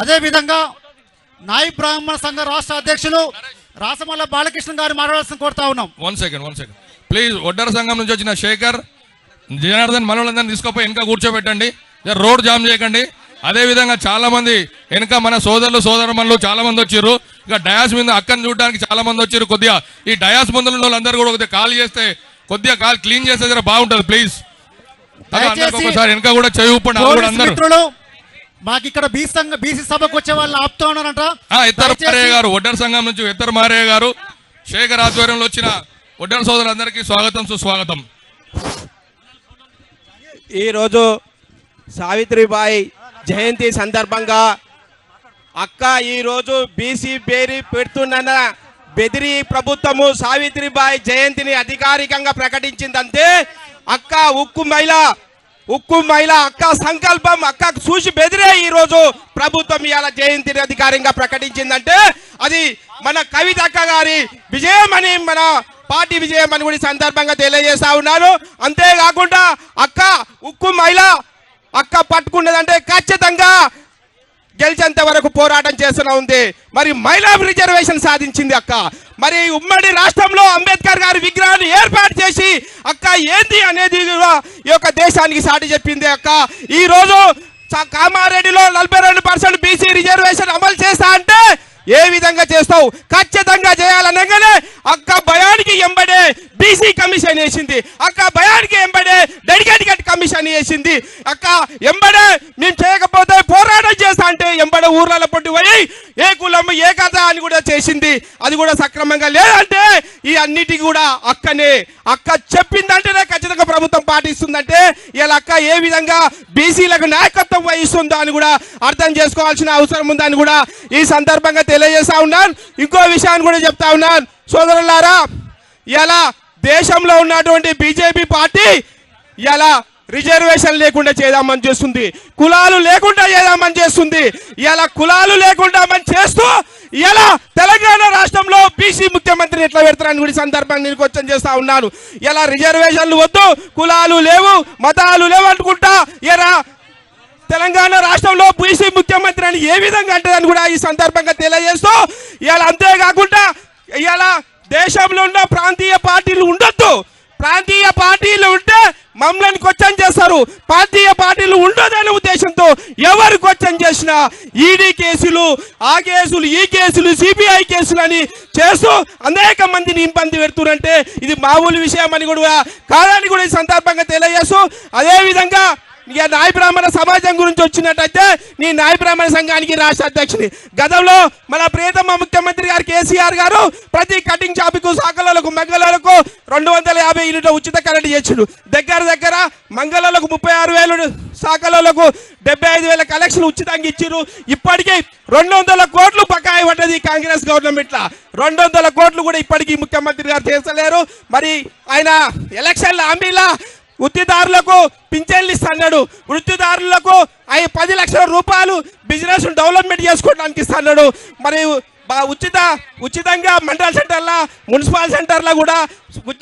అదేవిధంగా నాయి బ్రాహ్మణ సంఘ రాష్ట్ర అధ్యక్షులు రాసమల్ల బాలకృష్ణ గారు మాట్లాడాల్సిన కోరుతా ఉన్నాం. One second please. ఒడ్డర సంఘం నుంచి వచ్చిన శేఖర్, జనార్దన్ మనోళ్ళందరినీ తీసుకుపోయి వెనక కూర్చోబెట్టండి, రోడ్ జామ్ చేయకండి. అదేవిధంగా చాలా మంది వెనక మన సోదరులు సోదరమణులు చాలా మంది వచ్చారు. ఇక డయాస్ మీద అక్కని చూడడానికి చాలా మంది వచ్చారు. కొద్దిగా ఈ డయాస్ ముందు ఉన్న వాళ్ళందరూ కూడా కొద్దిగా కాల్ చేస్తే, కొద్దిగా కాల్ క్లీన్ చేస్తే జర బాగుంటుంది ప్లీజ్. ఒకసారి వెనక కూడా చేయుపండి అందరూ. మాకు ఇక్కడ బీసీ సభకు వచ్చే వాళ్ళు ఆపుతా ఉన్నారంట. ఎత్తర్ మారయ్య గారు, ఒడ్డర సంఘం నుంచి ఎత్తర్ మారయ్య గారు, శేఖర్ ఆధ్వర్యంలో వచ్చిన ఒడ్డర సోదరులందరికీ స్వాగతం సుస్వాగతం. ఈరోజు సావిత్రిబాయి జయంతి సందర్భంగా అక్క ఈరోజు బీసీ పేరు పెడుతున్న బెదిరి ప్రభుత్వము సావిత్రిబాయి జయంతిని అధికారికంగా ప్రకటించిందంటే అక్క ఉక్కు మహిళ అక్క సంకల్పం అక్క చూసి బెదిరే ఈరోజు ప్రభుత్వం ఇవాళ జయంతిని అధికారికంగా ప్రకటించిందంటే అది మన కవిత అక్క గారి విజయం అని, మన పార్టీ విజయం అని కూడా సందర్భంగా తెలియజేస్తా ఉన్నాను. అంతేకాకుండా అక్క ఉక్కు మహిళ అక్క పట్టుకున్నదంటే ఖచ్చితంగా గెలిచేంత వరకు పోరాటం చేస్తూనే ఉంది. మరి మహిళా రిజర్వేషన్ సాధించింది అక్క. మరి ఉమ్మడి రాష్ట్రంలో అంబేద్కర్ గారి విగ్రహాన్ని ఏర్పాటు చేసి అక్క ఏంది అనేది ఈ యొక్క దేశానికి సాటి చెప్పింది అక్క. ఈ రోజు కామారెడ్డిలో 42% బీసీ రిజర్వేషన్ అమలు చేస్తా అంటే ఏ విధంగా చేస్తావు? ఖచ్చితంగా చేయాలనగానే అక్క భయానికి ఎంబడే బీసీ కమిషన్ వేసింది. అక్క భయానికి ఎంబడే డెడికేటెడ్ కమిషన్ వేసింది. అక్క ఎంబడే మేము చేయకపోతే పోరాటం చేస్తా అంటే ఎంబడే ఊర్లలో పొట్టి పోయి ఏ కులం ఏ కథ అని కూడా చేసింది. అది కూడా సక్రమంగా లేదంటే ఈ అన్నిటికీ కూడా అక్క చెప్పిందంటేనే ఖచ్చితంగా ప్రభుత్వం పాటిస్తుందంటే ఇలా అక్క ఏ విధంగా బీసీలకు నాయకత్వం వహిస్తుందో అని కూడా అర్థం చేసుకోవాల్సిన అవసరం ఉందని కూడా ఈ సందర్భంగా తెలియజేస్తా ఉన్నాను. ఇంకో విషయాన్ని కూడా చెప్తా ఉన్నాను సోదరులారా, ఇలా దేశంలో ఉన్నటువంటి బీజేపీ పార్టీ ఇలా రిజర్వేషన్ లేకుండా చేద్దామని చేస్తుంది, కులాలు లేకుండా చేద్దామని చేస్తుంది. ఇలా కులాలు లేకుండా చేస్తూ ఇలా తెలంగాణ రాష్ట్రంలో బీసీ ముఖ్యమంత్రిని ఎట్లా పెడతారని కూడా సందర్భంగా నేను క్వశ్చన్ చేస్తా ఉన్నాను. ఇలా రిజర్వేషన్లు వద్దు, కులాలు లేవు, మతాలు లేవు అనుకుంటా ఇలా తెలంగాణ రాష్ట్రంలో బీసీ ముఖ్యమంత్రి అని ఏ విధంగా అంటదని కూడా ఈ సందర్భంగా తెలియజేస్తూ ఇలా అంతేకాకుండా ఇలా దేశంలో ఉన్న ప్రాంతీయ పార్టీలు ఉండొద్దు. ప్రాంతీయ పార్టీలు ఉంటే మమ్మల్ని క్వశ్చన్ చేస్తారు, ప్రాంతీయ పార్టీలు ఉండదనే ఉద్దేశంతో ఎవరు క్వశ్చన్ చేసినా ఈడీ కేసులు, ఆ కేసులు, ఈ కేసులు, సిబిఐ కేసులు అని చేస్తూ అనేక మందిని ఇబ్బంది పెడుతున్నారంటే ఇది మామూలు విషయం అని కూడా కాదని కూడా ఈ సందర్భంగా తెలియజేస్తూ, అదేవిధంగా ఇక నాయ బ్రాహ్మణ సమాజం గురించి వచ్చినట్టయితే నీ నాయ బ్రాహ్మణ సంఘానికి రాష్ట్ర అధ్యక్షుని గతంలో మన ప్రియతమ ముఖ్యమంత్రి గారు కేసీఆర్ గారు ప్రతి కటింగ్ షాపుకు సాకలకు మంగళలకు 250 యూనిట్ల ఉచిత కరెంట్ చేసిండు. దగ్గర మంగళలకు 36,000, సాకలకు 75,000 కలెక్షన్ ఉచితంగా ఇచ్చిరు. ఇప్పటికీ 200 కోట్లు బకాయి పడ్డది కాంగ్రెస్ గవర్నమెంట్. 200 కోట్లు కూడా ఇప్పటికీ ముఖ్యమంత్రి గారు చేస్తలేరు. మరి ఆయన ఎలక్షన్ల హామీలా వృత్తిదారులకు పింఛన్లు ఇస్తున్నాడు, వృత్తిదారులకు 10 లక్షల రూపాయలు బిజినెస్ డెవలప్మెంట్ చేసుకోవడానికి ఇస్తున్నాడు. మరి ఉచితంగా మండల సెంటర్ల, మున్సిపల్ సెంటర్ల కూడా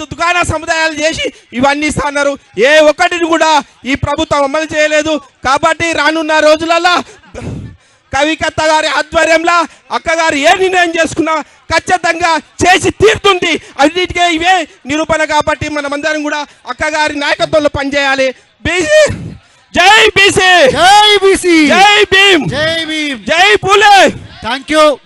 దుకాణ సముదాయాలు చేసి ఇవన్నీ ఇస్తున్నారు. ఏ ఒక్కటిని కూడా ఈ ప్రభుత్వం అమలు చేయలేదు. కాబట్టి రానున్న రోజులలో కవికత్త గారి ఆధ్వర్యంలో అక్కగారు ఏ నిర్ణయం చేసుకున్నా ఖచ్చితంగా చేసి తీరుతుంది. అన్నిటికీ ఇవే నిరూపణ. కాబట్టి మనమందరం కూడా అక్కగారి నాయకత్వంలో పనిచేయాలి. బీసీ జై బీసీ, జై బీసీ, జై భీమ్, జై భీమ్, జై పూలే. Thank you.